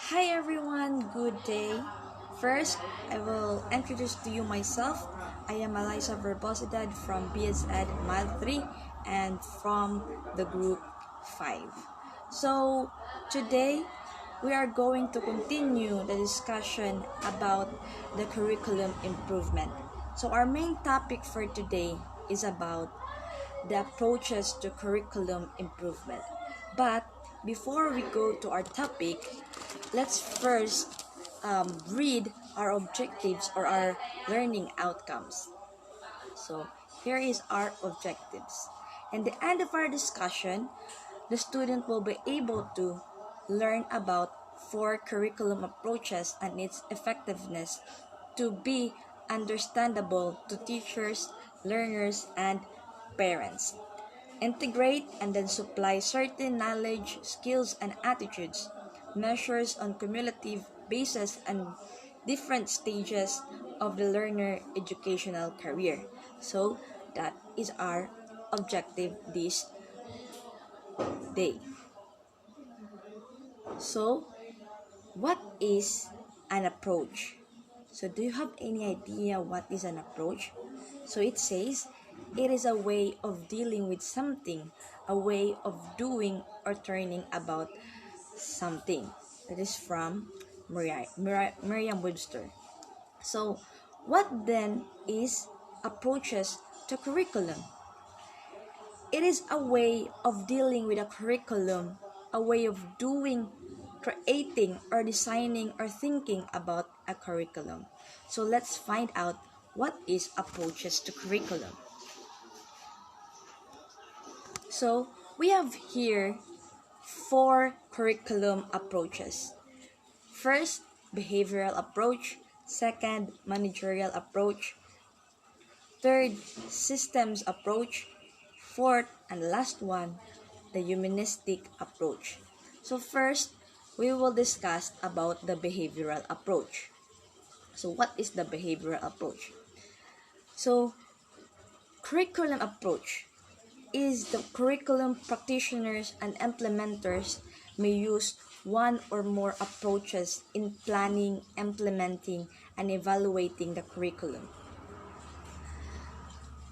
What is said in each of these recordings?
Hi everyone, good day. First, I will introduce to you myself. I am Eliza Verbosidad from BSED Mile 3 and from the group 5. So, today we are going to continue the discussion about the curriculum improvement. So, our main topic for today is about the approaches to curriculum improvement. But before we go to our topic, let's first read our objectives or our learning outcomes. So here is our objectives. In the end of our discussion, the student will be able to learn about four curriculum approaches and its effectiveness to be understandable to teachers, learners, and parents. Integrate and then supply certain knowledge, skills, and attitudes, measures on cumulative basis and different stages of the learner educational career. So that is our objective this day. So what is an approach? So do you have any idea what is an approach? So it says it is a way of dealing with something, a way of doing or turning about something. That is from Merriam-Webster. So what then is approaches to curriculum? It is a way of dealing with a curriculum, a way of doing, creating, or designing or thinking about a curriculum. So let's find out what is approaches to curriculum. So we have here four curriculum approaches. First, behavioral approach. Second, managerial approach. Third, systems approach. Fourth and last one, the humanistic approach. So first, we will discuss about the behavioral approach. So what is the behavioral approach? So curriculum approach is the curriculum practitioners and implementers may use one or more approaches in planning, implementing, and evaluating the curriculum.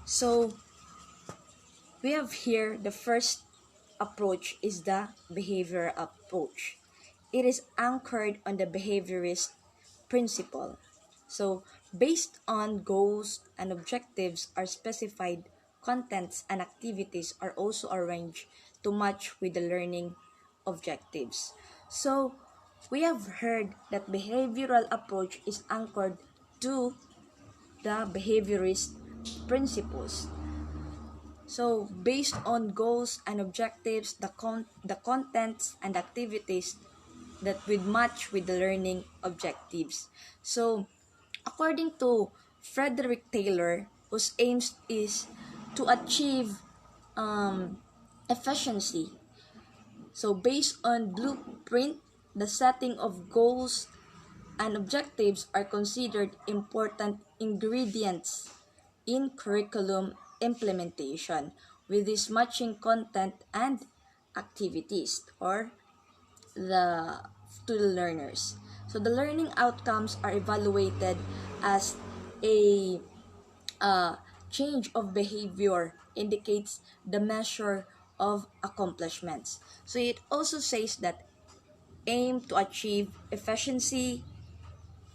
So we have here the first approach is the behavioral approach. It is anchored on the behaviorist principle. So based on goals and objectives are specified, contents and activities are also arranged to match with the learning objectives. So we have heard that behavioral approach is anchored to the behaviorist principles. So, based on goals and objectives, the contents and activities that would match with the learning objectives. So, according to Frederick Taylor, whose aims is to achieve efficiency. So, based on blueprint, the setting of goals and objectives are considered important ingredients in curriculum implementation with this matching content and activities or the to the learners. So the learning outcomes are evaluated as a change of behavior indicates the measure of accomplishments. So it also says that aim to achieve efficiency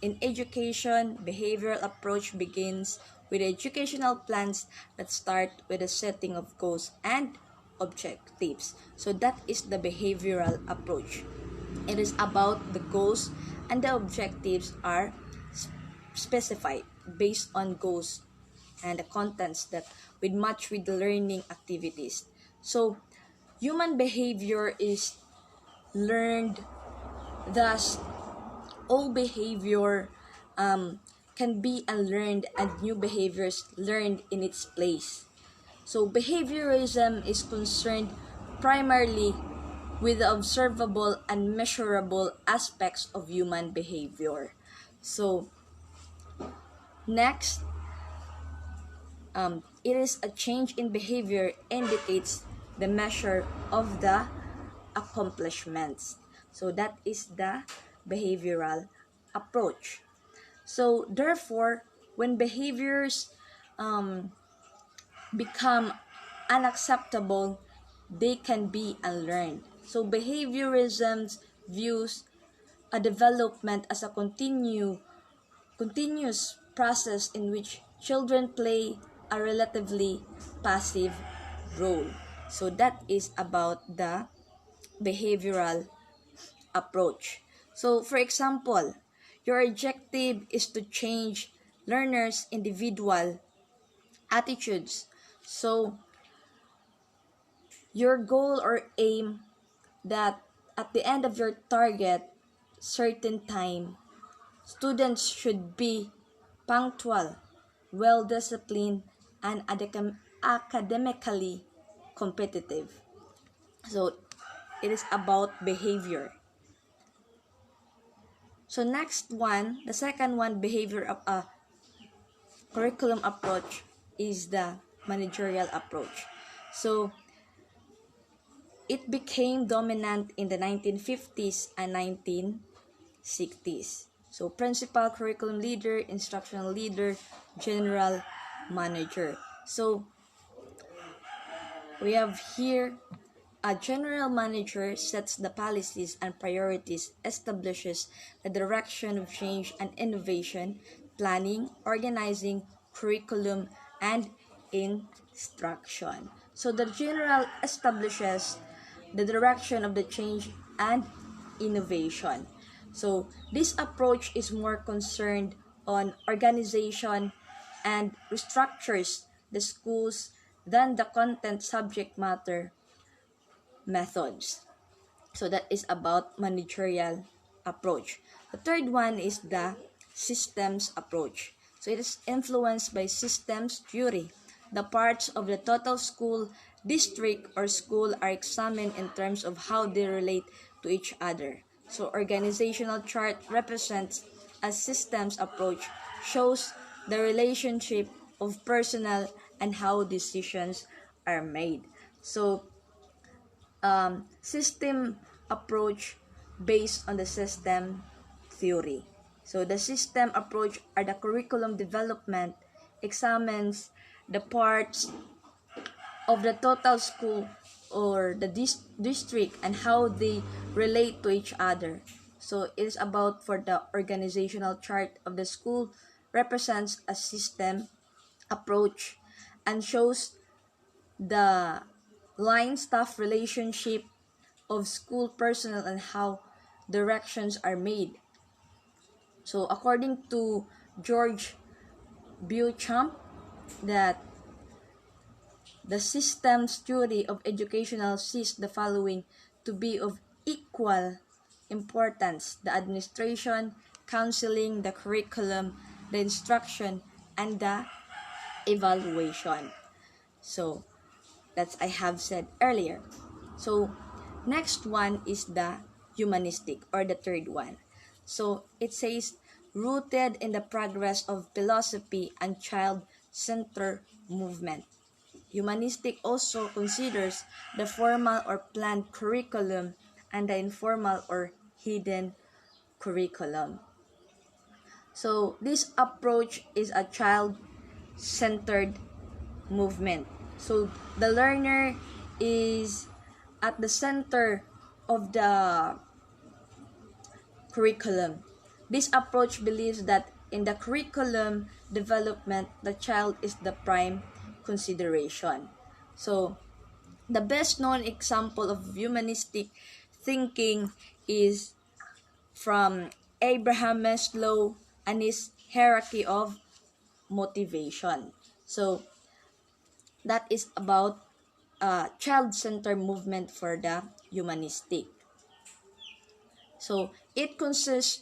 in education, behavioral approach begins with educational plans that start with the setting of goals and objectives. So that is the behavioral approach. It is about the goals and the objectives are specified based on goals and the contents that would match with the learning activities. So human behavior is learned, thus all behavior can be unlearned and new behaviors learned in its place. So behaviorism is concerned primarily with the observable and measurable aspects of human behavior. So next, it is a change in behavior indicates the measure of the accomplishments. So that is the behavioral approach. So therefore, when behaviors become unacceptable, they can be unlearned. So behaviorism views a development as a continuous process in which children play a relatively passive role. So that is about the behavioral approach. So for example, your objective is to change learners' individual attitudes. So your goal or aim that at the end of your target certain time, students should be punctual, well-disciplined, and academically competitive. So it is about behavior. So next one, the second one, behavior of a curriculum approach is the managerial approach. So it became dominant in the 1950s and 1960s. So principal, curriculum leader, instructional leader, general manager. So we have here a general manager sets the policies and priorities, establishes the direction of change and innovation, planning, organizing, curriculum, and instruction. So the general establishes the direction of the change and innovation. So this approach is more concerned on organization and restructures the schools than the content subject matter methods. So that is about managerial approach. The third one is the systems approach. So it is influenced by systems theory. The parts of the total school, district, or school are examined in terms of how they relate to each other. So organizational chart represents a systems approach, shows the relationship of personnel and how decisions are made. So system approach based on the system theory. So the system approach are the curriculum development examines the parts of the total school or the district and how they relate to each other. So it is about for the organizational chart of the school represents a system approach and shows the line staff relationship of school personnel and how directions are made. So according to George Beauchamp, that the systems theory of educational sees the following to be of equal importance: the administration, counseling, the curriculum, the instruction, and the evaluation. So that's I have said earlier. So next one is the humanistic, or the third one. So it says rooted in the progress of philosophy and child-centered movement. Humanistic also considers the formal or planned curriculum and the informal or hidden curriculum. So this approach is a child-centered movement. So the learner is at the center of the curriculum. This approach believes that in the curriculum development, the child is the prime consideration. So the best known example of humanistic thinking is from Abraham Maslow and his hierarchy of motivation. So that is about child-centered movement for the humanistic. So it considers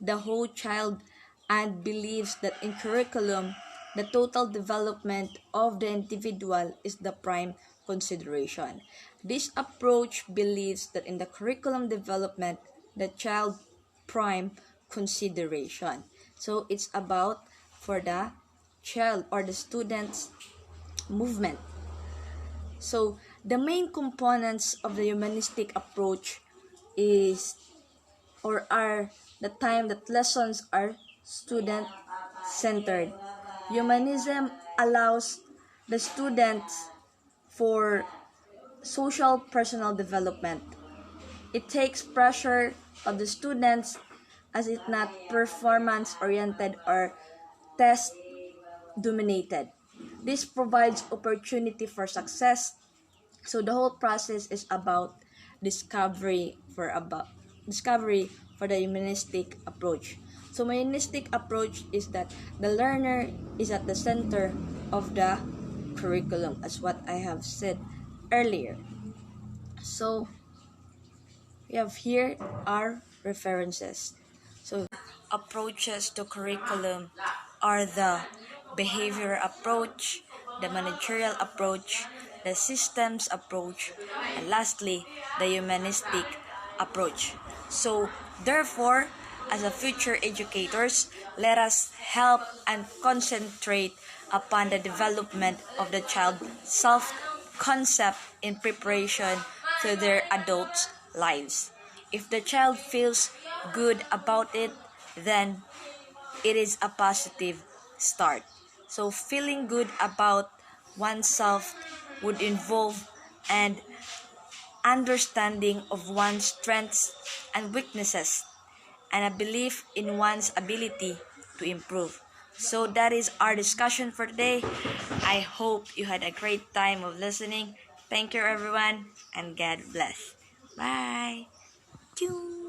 the whole child and believes that in curriculum, the total development of the individual is the prime consideration. This approach believes that in the curriculum development, the child prime consideration. So it's about for the child or the student's movement. So the main components of the humanistic approach is or are the time that lessons are student-centered. Humanism allows the students for social personal development. It takes pressure of the students as it not performance-oriented or test-dominated. This provides opportunity for success. So the whole process is about discovery for the humanistic approach. So my humanistic approach is that the learner is at the center of the curriculum, as what I have said earlier. So we have here our references. So approaches to curriculum are the behavioral approach, the managerial approach, the systems approach, and lastly, the humanistic approach. So therefore, as a future educators, let us help and concentrate upon the development of the child self-concept in preparation to their adult lives. If the child feels good about it, then it is a positive start. So feeling good about oneself would involve an understanding of one's strengths and weaknesses and a belief in one's ability to improve. So that is our discussion for today. I hope you had a great time of listening. Thank you everyone and God bless. Bye. Choo.